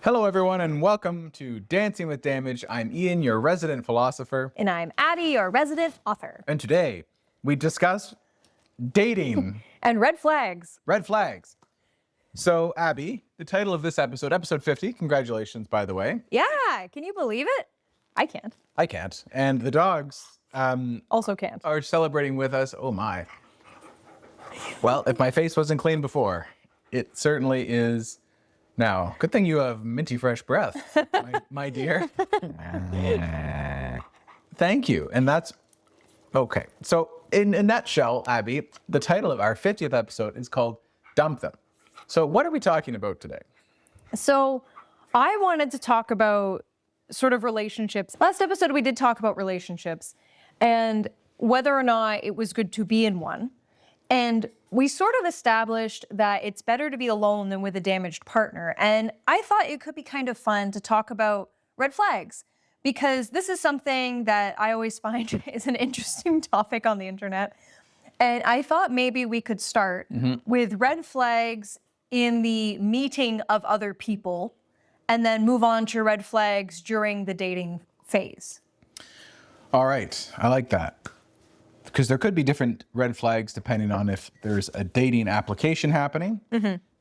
Hello, everyone, and welcome to Dancing with Damage. I'm Ian, your resident philosopher. And I'm Addie, your resident author. And today, we discuss dating. And red flags. Red flags. So, Abby, the title of this episode, episode 50, congratulations, by the way. Yeah, can you believe it? I can't. I can't. And the dogs Also can't. are celebrating with us. Oh, my. Well, if my face wasn't clean before, it certainly is now. Good thing you have minty fresh breath, my dear. Thank you. And that's okay. So in a nutshell, Abby, the title of our 50th episode is called Dump Them. So what are we talking about today? So I wanted to talk about sort of relationships. Last episode, we did talk about relationships and whether or not it was good to be in one. And we sort of established that it's better to be alone than with a damaged partner. And I thought it could be kind of fun to talk about red flags because this is something that I always find is an interesting topic on the internet. And I thought maybe we could start with red flags in the meeting of other people and then move on to red flags during the dating phase. All right. I like that. Because there could be different red flags depending on if there's a dating application happening.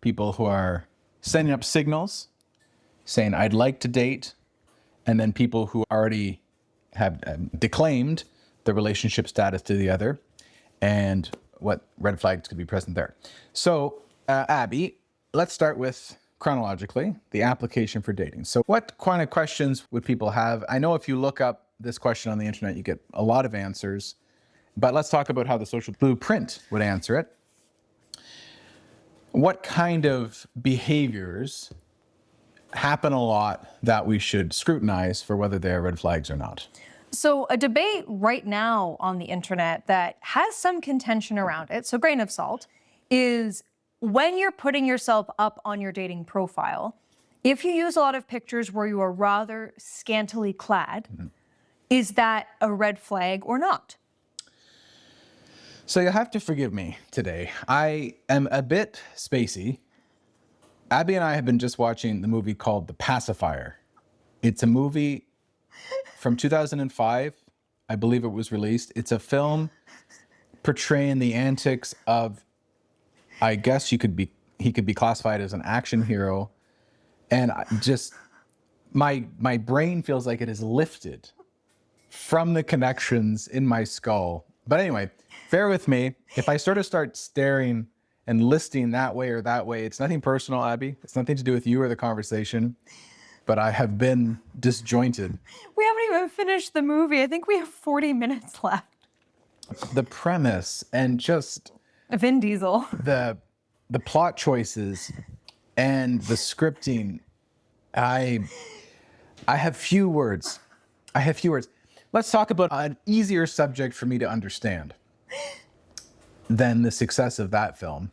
People who are sending up signals saying, I'd like to date. And then people who already have declaimed the relationship status to the other and what red flags could be present there. So, Abby, let's start with chronologically the application for dating. So what kind of questions would people have? I know if you look up this question on the internet, you get a lot of answers. But let's talk about how the Social Blueprint would answer it. What kind of behaviors happen a lot that we should scrutinize for whether they're red flags or not? So a debate right now on the internet that has some contention around it, so grain of salt, is when you're putting yourself up on your dating profile, if you use a lot of pictures where you are rather scantily clad, is that a red flag or not? So you'll have to forgive me today. I am a bit spacey. Abby and I have been just watching the movie called The Pacifier. It's a movie from 2005. I believe it was released. It's a film portraying the antics of, I guess he could be classified as an action hero. And my brain feels like it is lifted from the connections in my skull. But anyway, bear with me. If I sort of start staring and listing that way or that way, it's nothing personal, Abby. It's nothing to do with you or the conversation, but I have been disjointed. We haven't even finished the movie. I think we have 40 minutes left. The premise and just Vin Diesel. the plot choices and the scripting, I have few words. Let's talk about an easier subject for me to understand than the success of that film.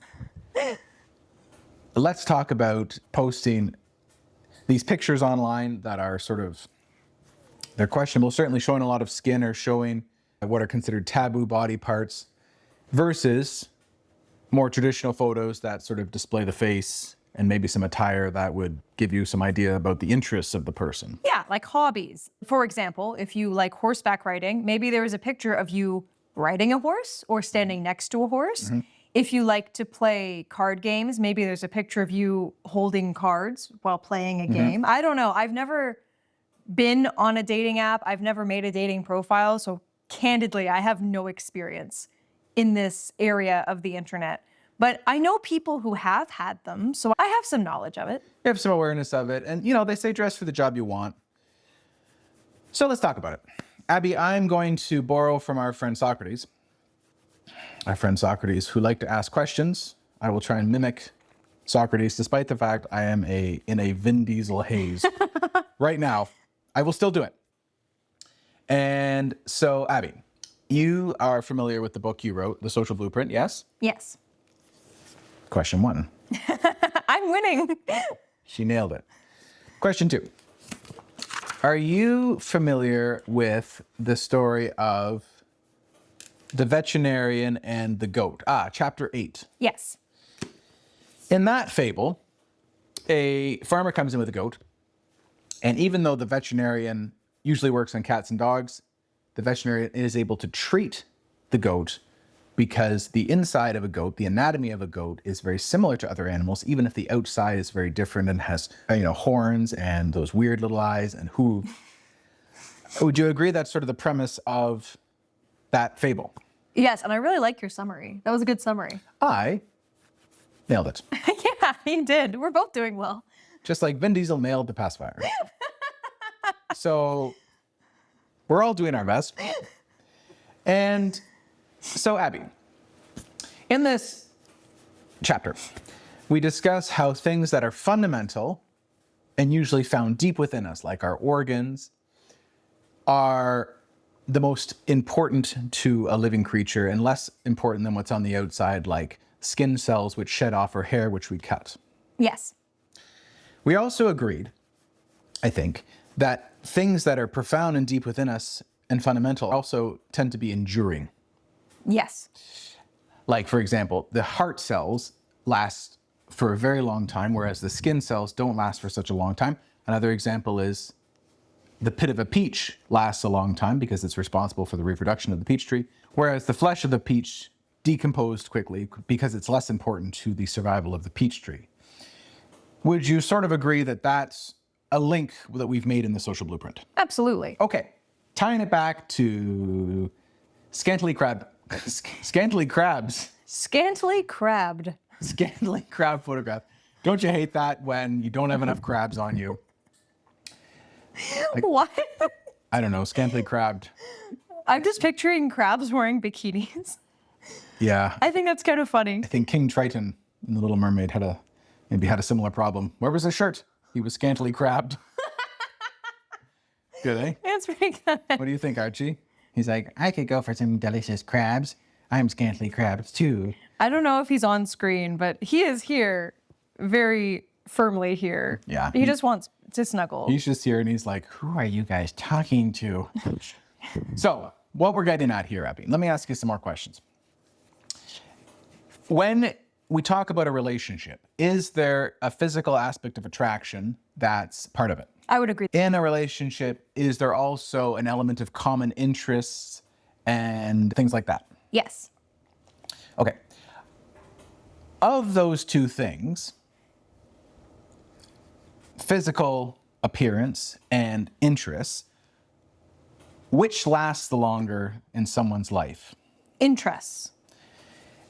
Let's talk about posting these pictures online that are they're questionable, certainly showing a lot of skin or showing what are considered taboo body parts versus more traditional photos that sort of display the face and maybe some attire that would give you some idea about the interests of the person. Yeah, like hobbies. For example, if you like horseback riding, maybe there is a picture of you riding a horse or standing next to a horse. If you like to play card games, maybe there's a picture of you holding cards while playing a game. I don't know. I've never been on a dating app. I've never made a dating profile. So candidly, I have no experience in this area of the internet. But I know people who have had them, so I have some knowledge of it. You have some awareness of it. And, they say dress for the job you want. So let's talk about it. Abby, I'm going to borrow from our friend Socrates. Our friend Socrates, who liked to ask questions. I will try and mimic Socrates, despite the fact I am in a Vin Diesel haze right now. I will still do it. And so, Abby, you are familiar with the book you wrote, The Social Blueprint, yes? Yes. Question 1. I'm winning. She nailed it. Question 2. Are you familiar with the story of the veterinarian and the goat? Chapter 8. Yes. In that fable, a farmer comes in with a goat And even though the veterinarian usually works on cats and dogs, the veterinarian is able to treat the goat because the inside of a goat, the anatomy of a goat, is very similar to other animals, even if the outside is very different and has, horns and those weird little eyes and hooves. Would you agree that's sort of the premise of that fable? Yes, and I really like your summary. That was a good summary. I nailed it. Yeah, you did. We're both doing well. Just like Vin Diesel nailed the pacifier. So we're all doing our best. And so, Abby, in this chapter, we discuss how things that are fundamental and usually found deep within us, like our organs, are the most important to a living creature and less important than what's on the outside, like skin cells which shed off, or hair which we cut. Yes. We also agreed, I think, that things that are profound and deep within us and fundamental also tend to be enduring. Yes. Like, for example, the heart cells last for a very long time, whereas the skin cells don't last for such a long time. Another example is the pit of a peach lasts a long time because it's responsible for the reproduction of the peach tree, whereas the flesh of the peach decomposed quickly because it's less important to the survival of the peach tree. Would you sort of agree that that's a link that we've made in the social blueprint? Absolutely. Okay, tying it back to scantily crabbed photograph. Don't you hate that when you don't have enough crabs on you? What? I don't know, scantily crabbed. I'm just picturing crabs wearing bikinis. Yeah. I think that's kind of funny. I think King Triton in The Little Mermaid had a similar problem. Where was his shirt? He was scantily crabbed. Good, eh? It's pretty good. What do you think, Archie? He's like, I could go for some delicious crabs. I'm scantily crabbed too. I don't know if he's on screen, but he is here, very firmly here. Yeah. He just wants to snuggle. He's just here and he's like, who are you guys talking to? So, what we're getting at here, Abby, let me ask you some more questions. When we talk about a relationship, is there a physical aspect of attraction that's part of it? I would agree. In a relationship, is there also an element of common interests and things like that? Yes. Okay. Of those two things, physical appearance and interests, which lasts the longer in someone's life? Interests.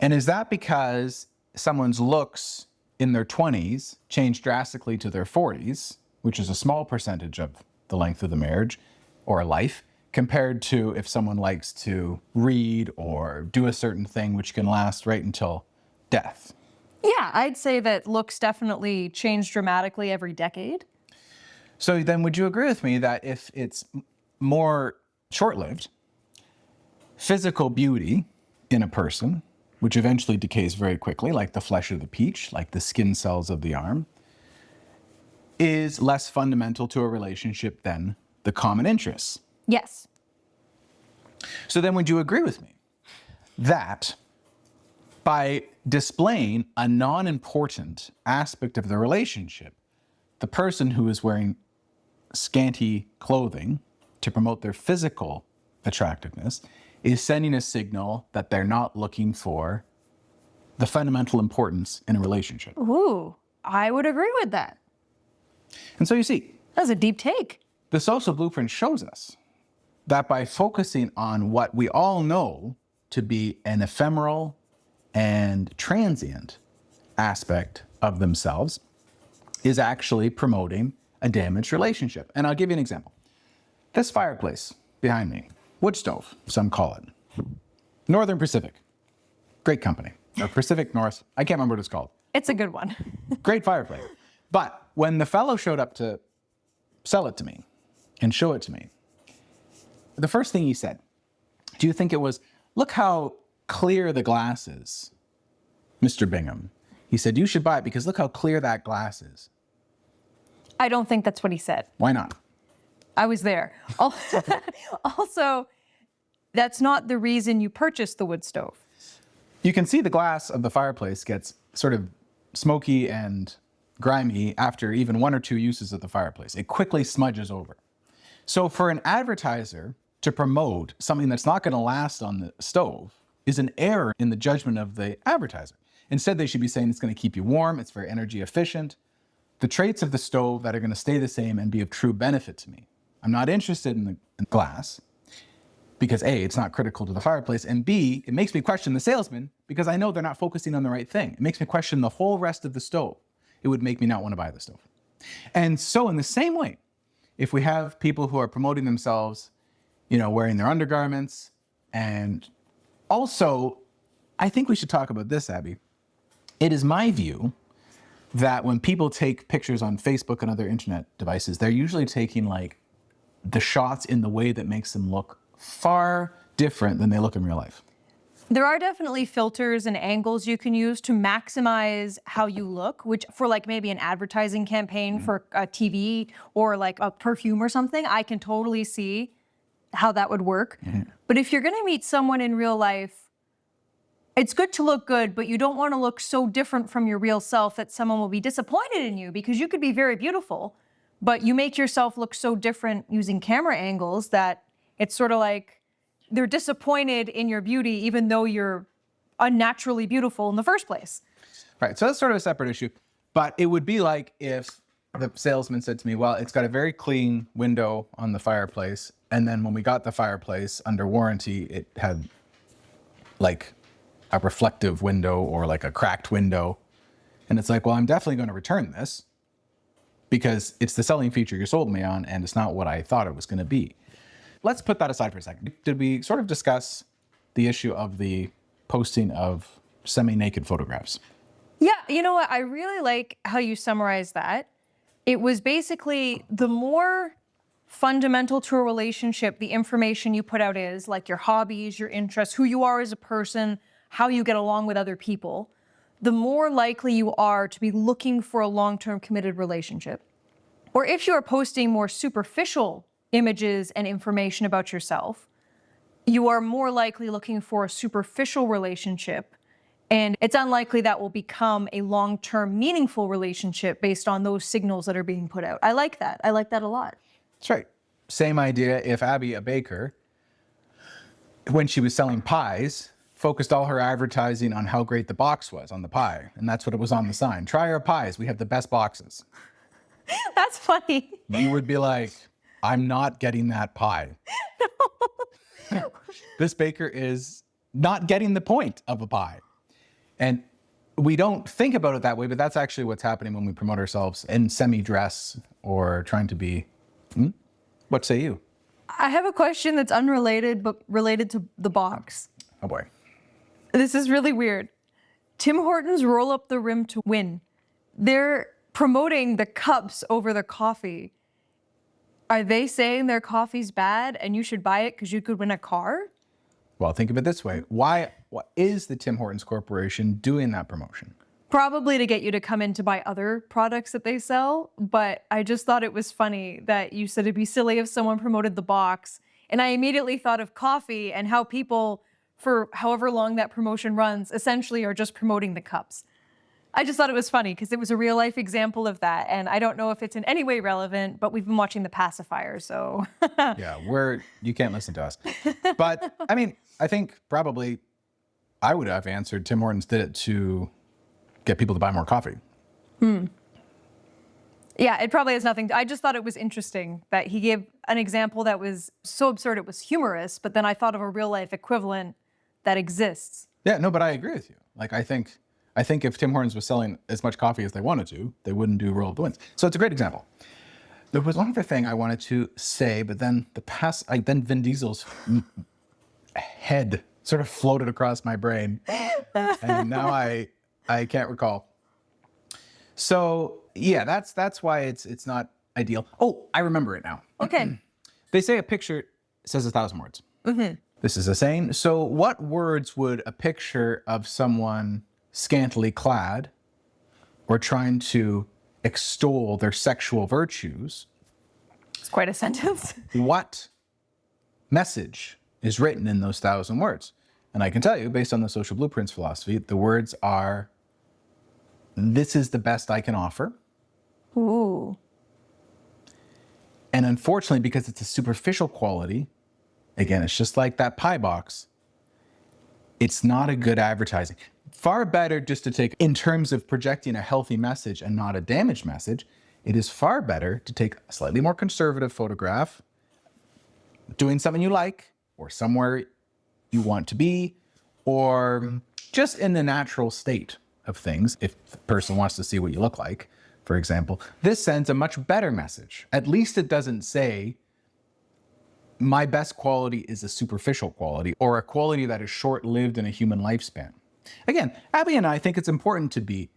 And is that because someone's looks in their 20s change drastically to their 40s, which is a small percentage of the length of the marriage or life, compared to if someone likes to read or do a certain thing which can last right until death? Yeah, I'd say that looks definitely change dramatically every decade. So then would you agree with me that if it's more short-lived, physical beauty in a person, which eventually decays very quickly, like the flesh of the peach, like the skin cells of the arm, is less fundamental to a relationship than the common interests? Yes. So then would you agree with me that by displaying a non-important aspect of the relationship, the person who is wearing scanty clothing to promote their physical attractiveness is sending a signal that they're not looking for the fundamental importance in a relationship? Ooh, I would agree with that. And so you see, That's a deep take. the social blueprint shows us that by focusing on what we all know to be an ephemeral and transient aspect of themselves is actually promoting a damaged relationship. And I'll give you an example. This fireplace behind me, wood stove, some call it. Northern Pacific, great company. Or Pacific North, I can't remember what it's called. It's a good one. Great fireplace. But when the fellow showed up to sell it to me and show it to me, the first thing he said, do you think it was, look how clear the glass is, Mr. Bingham? He said, you should buy it because look how clear that glass is. I don't think that's what he said. Why not? I was there. Also, that's not the reason you purchased the wood stove. You can see the glass of the fireplace gets sort of smoky and grimy after even 1 or 2 uses of the fireplace. It quickly smudges over. So for an advertiser to promote something that's not going to last on the stove is an error in the judgment of the advertiser. Instead, they should be saying it's going to keep you warm, it's very energy efficient, the traits of the stove that are going to stay the same and be of true benefit to me. I'm not interested in the glass because A, it's not critical to the fireplace, and B, it makes me question the salesman because I know they're not focusing on the right thing. It makes me question the whole rest of the stove. It would make me not want to buy the stove. And so in the same way, if we have people who are promoting themselves, wearing their undergarments, and also, I think we should talk about this, Abby. It is my view that when people take pictures on Facebook and other internet devices, they're usually taking like the shots in the way that makes them look far different than they look in real life. There are definitely filters and angles you can use to maximize how you look, which for like maybe an advertising campaign for a TV or like a perfume or something, I can totally see how that would work. But if you're going to meet someone in real life, it's good to look good, but you don't want to look so different from your real self that someone will be disappointed in you, because you could be very beautiful, but you make yourself look so different using camera angles that it's sort of like they're disappointed in your beauty, even though you're unnaturally beautiful in the first place. Right, so that's sort of a separate issue. But it would be like if the salesman said to me, well, it's got a very clean window on the fireplace, and then when we got the fireplace under warranty, it had like a reflective window or like a cracked window. And it's like, well, I'm definitely going to return this because it's the selling feature you sold me on and it's not what I thought it was going to be. Let's put that aside for a second. Did we sort of discuss the issue of the posting of semi-naked photographs? Yeah, you know what? I really like how you summarized that. It was basically the more fundamental to a relationship the information you put out is, like your hobbies, your interests, who you are as a person, how you get along with other people, the more likely you are to be looking for a long-term committed relationship. Or if you are posting more superficial images and information about yourself, you are more likely looking for a superficial relationship, and it's unlikely that will become a long-term meaningful relationship based on those signals that are being put out. I like that. I like that a lot. That's right. Same idea if Abby, a baker, when she was selling pies, focused all her advertising on how great the box was on the pie. And that's what it was on the sign. Try our pies. We have the best boxes. That's funny. You would be like, I'm not getting that pie. No. This baker is not getting the point of a pie. And we don't think about it that way, but that's actually what's happening when we promote ourselves in semi-dress or trying to be, what say you? I have a question that's unrelated, but related to the box. Oh boy. This is really weird. Tim Hortons roll up the rim to win. They're promoting the cups over the coffee. Are they saying their coffee's bad and you should buy it because you could win a car? Well, think of it this way. What is the Tim Hortons Corporation doing that promotion? Probably to get you to come in to buy other products that they sell. But I just thought it was funny that you said it'd be silly if someone promoted the box. And I immediately thought of coffee and how people, for however long that promotion runs, essentially are just promoting the cups. I just thought it was funny because it was a real life example of that. And I don't know if it's in any way relevant, but we've been watching The Pacifier, so. Yeah, you can't listen to us. But I mean, I think probably I would have answered Tim Hortons did it to get people to buy more coffee. Yeah, it probably has nothing. I just thought it was interesting that he gave an example that was so absurd it was humorous, but then I thought of a real life equivalent that exists. Yeah, no, but I agree with you. Like, I think if Tim Hortons was selling as much coffee as they wanted to, they wouldn't do Roll of the Winds. So it's a great example. There was one other thing I wanted to say, but then then Vin Diesel's head sort of floated across my brain, and now I can't recall. So yeah, that's why it's not ideal. Oh, I remember it now. Okay. They say a picture says 1,000 words. This is a saying. So what words would a picture of someone scantily clad or trying to extol their sexual virtues, It's quite a sentence. what message is written in those 1,000 words? And I can tell you, based on the social blueprints philosophy, the words are, this is the best I can offer. Ooh. And unfortunately, because it's a superficial quality, again, it's just like that pie box, it's not a good advertising. Far better just to take, in terms of projecting a healthy message and not a damaged message, it is far better to take a slightly more conservative photograph, doing something you like, or somewhere you want to be, or just in the natural state of things. If the person wants to see what you look like, for example, this sends a much better message. At least it doesn't say, my best quality is a superficial quality, or a quality that is short-lived in a human lifespan. Again, Abby and I think it's important to be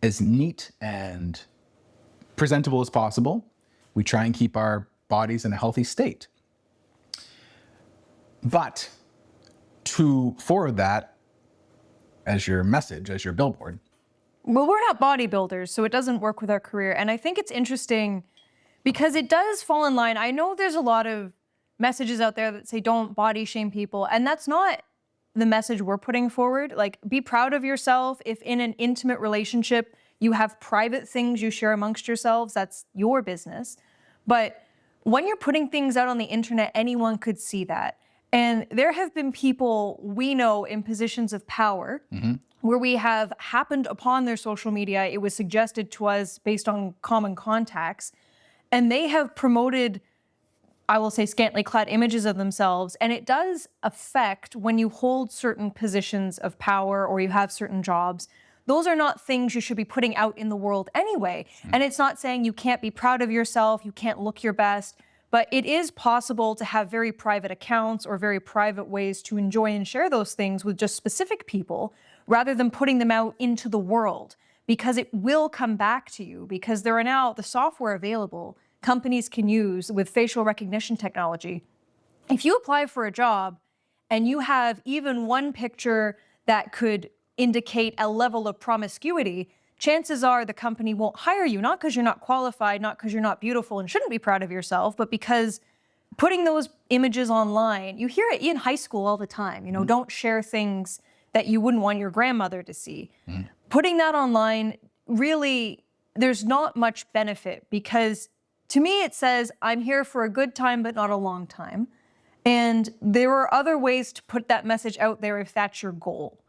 as neat and presentable as possible. We try and keep our bodies in a healthy state. But to forward that as your message, as your billboard. Well, we're not bodybuilders, so it doesn't work with our career. And I think it's interesting because it does fall in line. I know there's a lot of messages out there that say don't body shame people, and that's not the message we're putting forward. Like, be proud of yourself. If in an intimate relationship you have private things you share amongst yourselves, that's your business. But when you're putting things out on the internet, anyone could see that. And there have been people we know in positions of power where we have happened upon their social media. It was suggested to us based on common contacts, and they have promoted, I will say, scantily clad images of themselves. And it does affect when you hold certain positions of power or you have certain jobs. Those are not things you should be putting out in the world anyway. And it's not saying you can't be proud of yourself, you can't look your best, but it is possible to have very private accounts or very private ways to enjoy and share those things with just specific people rather than putting them out into the world, because it will come back to you, because there are now the software available companies can use with facial recognition technology. If you apply for a job and you have even one picture that could indicate a level of promiscuity, chances are the company won't hire you, not because you're not qualified, not because you're not beautiful and shouldn't be proud of yourself, but because putting those images online, you hear it in high school all the time, don't share things that you wouldn't want your grandmother to see. Putting that online, really, there's not much benefit, because to me it says, I'm here for a good time, but not a long time. And there are other ways to put that message out there if that's your goal.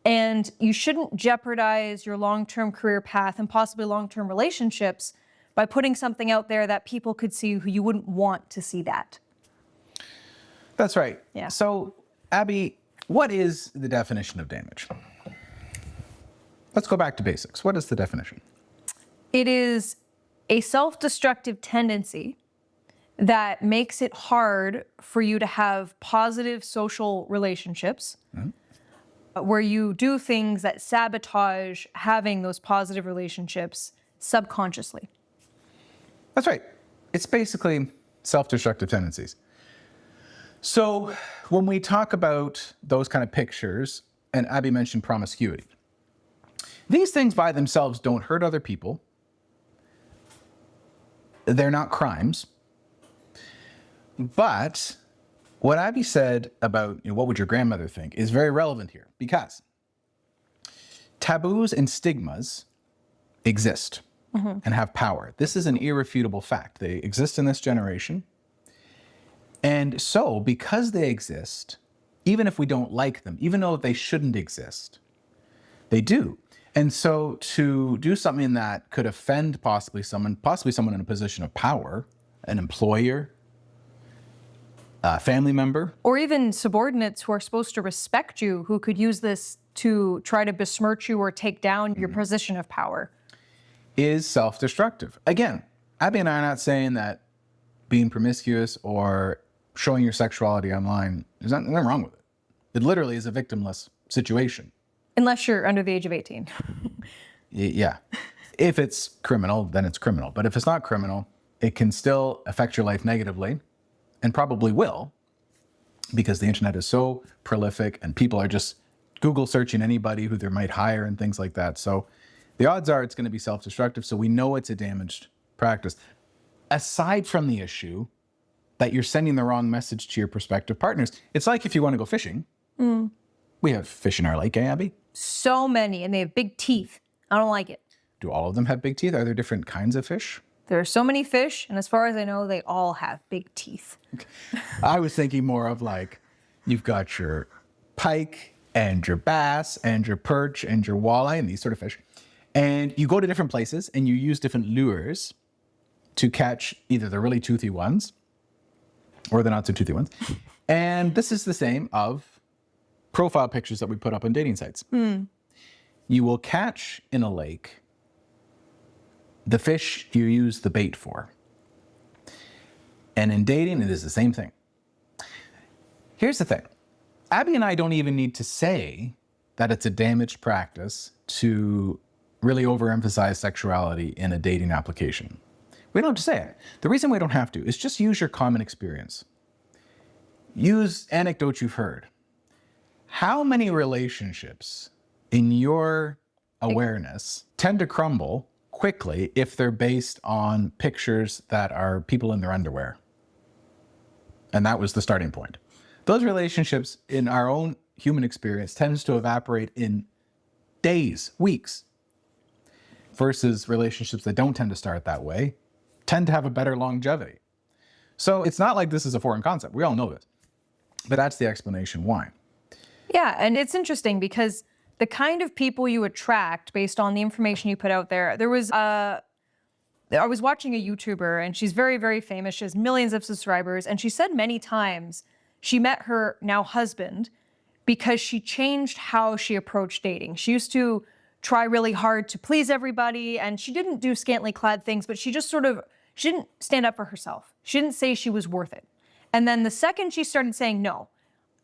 And you shouldn't jeopardize your long-term career path and possibly long-term relationships by putting something out there that people could see who you wouldn't want to see that. That's right. Yeah. So, Abby, what is the definition of damage? Let's go back to basics. What is the definition? It is a self-destructive tendency that makes it hard for you to have positive social relationships, where you do things that sabotage having those positive relationships subconsciously. That's right. It's basically self-destructive tendencies. So when we talk about those kind of pictures, and Abby mentioned promiscuity, these things by themselves don't hurt other people. They're not crimes. But what Abby said about what would your grandmother think is very relevant here, because taboos and stigmas exist and have power. This is an irrefutable fact. They exist in this generation. And so, because they exist, even if we don't like them, even though they shouldn't exist, they do. And so to do something that could offend possibly someone in a position of power, an employer, a family member, or even subordinates who are supposed to respect you, who could use this to try to besmirch you or take down your position of power, is self-destructive. Again, Abby and I are not saying that being promiscuous or showing your sexuality online, there's nothing wrong with it. It literally is a victimless situation. unless you're under the age of 18. Yeah. If it's criminal, then it's criminal. But if it's not criminal, it can still affect your life negatively, and probably will, because the internet is so prolific and people are just Google searching anybody who they might hire and things like that. So the odds are it's going to be self-destructive. So we know it's a damaged practice. Aside from the issue that you're sending the wrong message to your prospective partners, it's like if you want to go fishing. We have fish in our lake, eh, Abby? So many, and they have big teeth. I don't like it. Do all of them have big teeth? Are there different kinds of fish? There are so many fish, and as far as I know, they all have big teeth. I was thinking more of like, you've got your pike and your bass and your perch and your walleye and these sort of fish. And you go to different places and you use different lures to catch either the really toothy ones or the not so toothy ones. And this is the same of profile pictures that we put up on dating sites. You will catch in a lake the fish you use the bait for. And in dating, it is the same thing. Here's the thing. Abby and I don't even need to say that it's a damaged practice to really overemphasize sexuality in a dating application. We don't have to say it. The reason we don't have to is just use your common experience. Use anecdotes you've heard. How many relationships in your awareness tend to crumble quickly if they're based on pictures that are people in their underwear? And that was the starting point. Those relationships in our own human experience tends to evaporate in days, weeks, versus relationships that don't tend to start that way tend to have a better longevity. So it's not like this is a foreign concept. We all know this. But that's the explanation why. Yeah, and it's interesting because the kind of people you attract based on the information you put out there, I was watching a YouTuber and she's very, very famous. She has millions of subscribers. And she said many times she met her now husband because she changed how she approached dating. She used to try really hard to please everybody and she didn't do scantily clad things, but she didn't stand up for herself. She didn't say she was worth it. And then the second she started saying, no,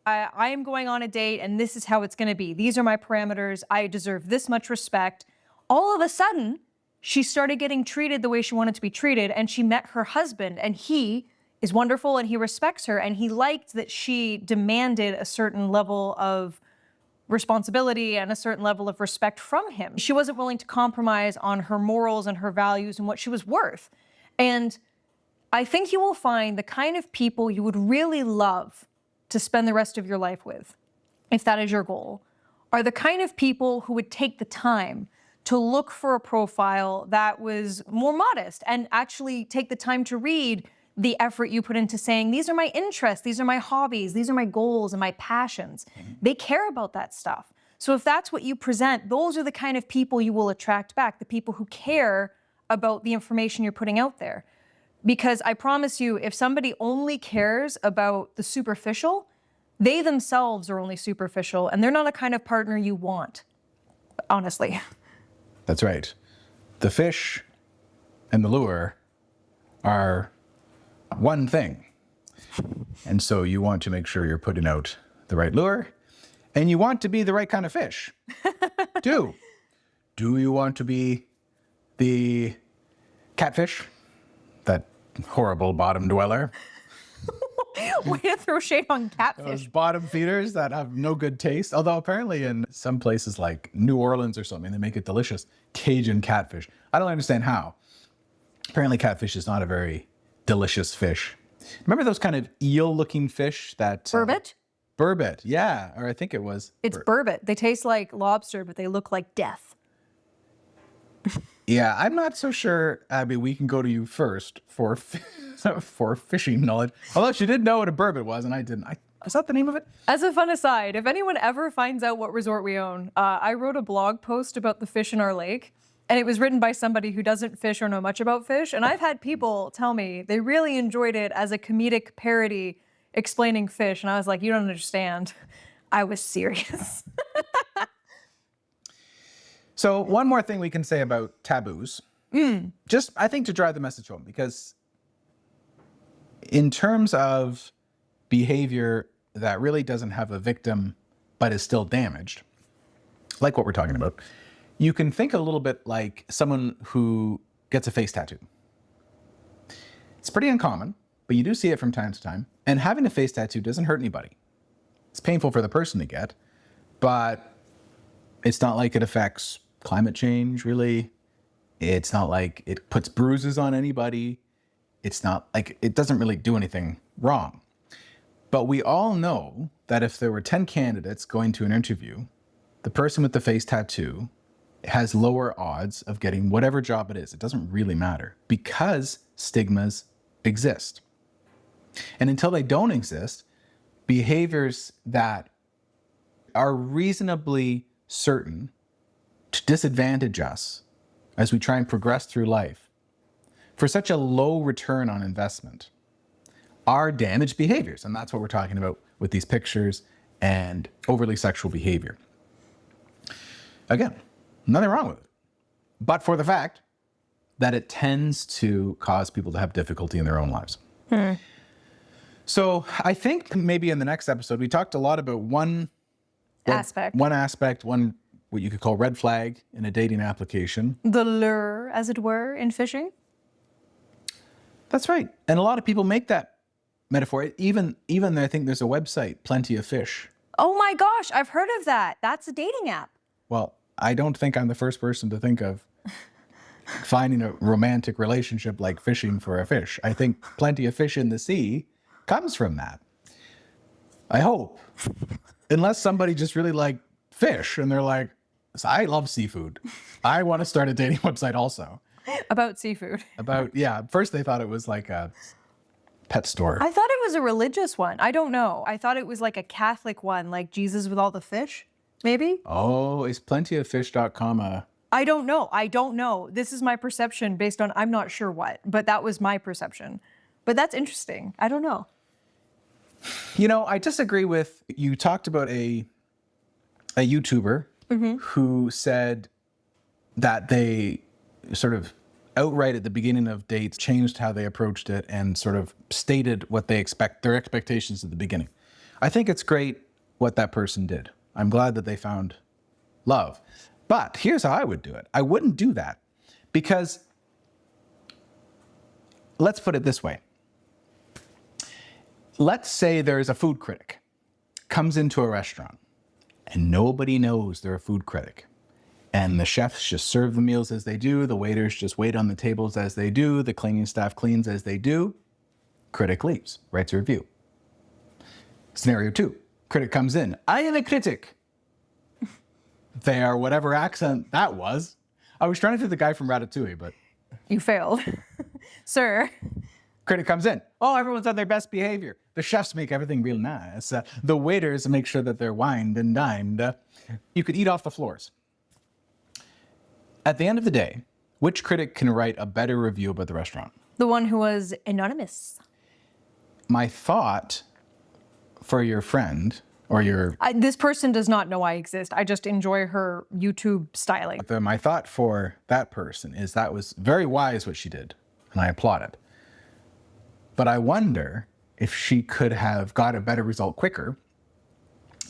I am going on a date and this is how it's going to be. These are my parameters. I deserve this much respect. All of a sudden, she started getting treated the way she wanted to be treated. And she met her husband and he is wonderful and he respects her. And he liked that she demanded a certain level of responsibility and a certain level of respect from him. She wasn't willing to compromise on her morals and her values and what she was worth. And I think you will find the kind of people you would really love to spend the rest of your life with, if that is your goal, are the kind of people who would take the time to look for a profile that was more modest and actually take the time to read the effort you put into saying, these are my interests, these are my hobbies, these are my goals and my passions. They care about that stuff. So if that's what you present, those are the kind of people you will attract back, the people who care about the information you're putting out there. Because I promise you, if somebody only cares about the superficial, they themselves are only superficial and they're not a kind of partner you want, honestly. That's right. The fish and the lure are one thing. And so you want to make sure you're putting out the right lure and you want to be the right kind of fish. Do you want to be the catfish? That horrible bottom dweller? Way to throw shade on catfish. Those bottom feeders that have no good taste. Although apparently in some places like New Orleans or something, they make it delicious. Cajun catfish. I don't understand how. Apparently catfish is not a very delicious fish. Remember those kind of eel-looking fish that... Burbot? Burbot, yeah. Or I think it was... It's burbot. They taste like lobster, but they look like death. Yeah, I'm not so sure, Abby, we can go to you first for fishing knowledge. Although she did know what a burbot was, and I didn't. Is that the name of it? As a fun aside, if anyone ever finds out what resort we own, I wrote a blog post about the fish in our lake, and it was written by somebody who doesn't fish or know much about fish. And I've had people tell me they really enjoyed it as a comedic parody explaining fish. And I was like, you don't understand. I was serious. So one more thing we can say about taboos, just I think to drive the message home, because in terms of behavior that really doesn't have a victim but is still damaged, like what we're talking about, you can think a little bit like someone who gets a face tattoo. It's pretty uncommon, but you do see it from time to time. And having a face tattoo doesn't hurt anybody. It's painful for the person to get, but it's not like it affects climate change, really. It's not like it puts bruises on anybody. It's not like it doesn't really do anything wrong. But we all know that if there were 10 candidates going to an interview, the person with the face tattoo has lower odds of getting whatever job it is. It doesn't really matter because stigmas exist. And until they don't exist, behaviors that are reasonably certain to disadvantage us as we try and progress through life for such a low return on investment are damaged behaviors. And that's what we're talking about with these pictures and overly sexual behavior. Again, nothing wrong with it, but for the fact that it tends to cause people to have difficulty in their own lives. So I think maybe in the next episode, we talked a lot about one aspect, what you could call red flag in a dating application. The lure, as it were, in fishing. That's right. And a lot of people make that metaphor. Even I think there's a website, Plenty of Fish. Oh my gosh, I've heard of that. That's a dating app. Well, I don't think I'm the first person to think of finding a romantic relationship like fishing for a fish. I think Plenty of Fish in the Sea comes from that. I hope. Unless somebody just really liked fish and they're like, I love seafood. I want to start a dating website also. About seafood. First they thought it was like a pet store. I thought it was a religious one. I don't know. I thought it was like a Catholic one, like Jesus with all the fish, maybe? Oh, is plentyoffish.com a... I don't know. This is my perception based on I'm not sure what, but that was my perception. But that's interesting. I don't know. You know, I disagree with, you talked about a YouTuber who said that they sort of outright at the beginning of dates changed how they approached it and sort of stated what they expect, their expectations at the beginning. I think it's great what that person did. I'm glad that they found love. But here's how I would do it. I wouldn't do that because, let's put it this way. Let's say there's a food critic, comes into a restaurant, and nobody knows they're a food critic. And the chefs just serve the meals as they do, the waiters just wait on the tables as they do, the cleaning staff cleans as they do. Critic leaves, writes a review. Scenario 2, critic comes in. I am a critic. They are whatever accent that was. I was trying to do the guy from Ratatouille, but... You failed. Sir. Critic comes in. Oh, everyone's on their best behavior. The chefs make everything real nice. The waiters make sure that they're wined and dined. You could eat off the floors. At the end of the day, which critic can write a better review about the restaurant? The one who was anonymous. My thought for your friend or your... This person does not know I exist. I just enjoy her YouTube styling. My thought for that person is that was very wise what she did, and I applaud it. But I wonder if she could have got a better result quicker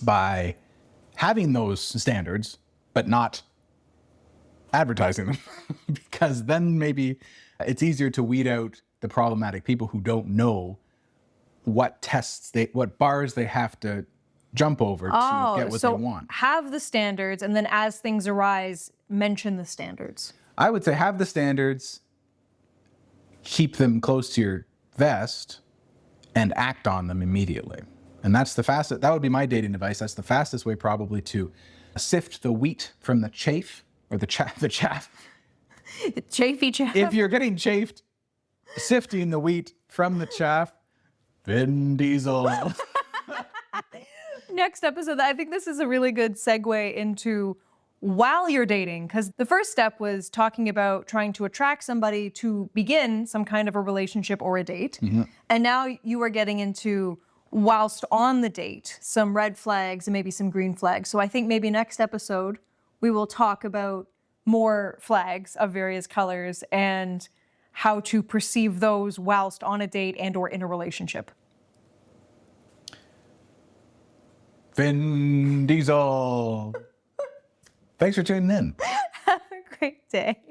by having those standards, but not advertising them. Because then maybe it's easier to weed out the problematic people who don't know what bars they have to jump over to get what they want. Have the standards, and then as things arise, mention the standards. I would say have the standards, keep them close to your vest, and act on them immediately. And that's the fastest, that would be my dating advice. That's the fastest way probably to sift the wheat from the chaff, or the chaff. Chafy chaff. If you're getting chafed, sifting the wheat from the chaff, Vin Diesel. Next episode, I think this is a really good segue into while you're dating, because the first step was talking about trying to attract somebody to begin some kind of a relationship or a date. And now you are getting into whilst on the date, some red flags and maybe some green flags. So I think maybe next episode, we will talk about more flags of various colors and how to perceive those whilst on a date and or in a relationship. Vin Diesel. Thanks for tuning in. Have a great day.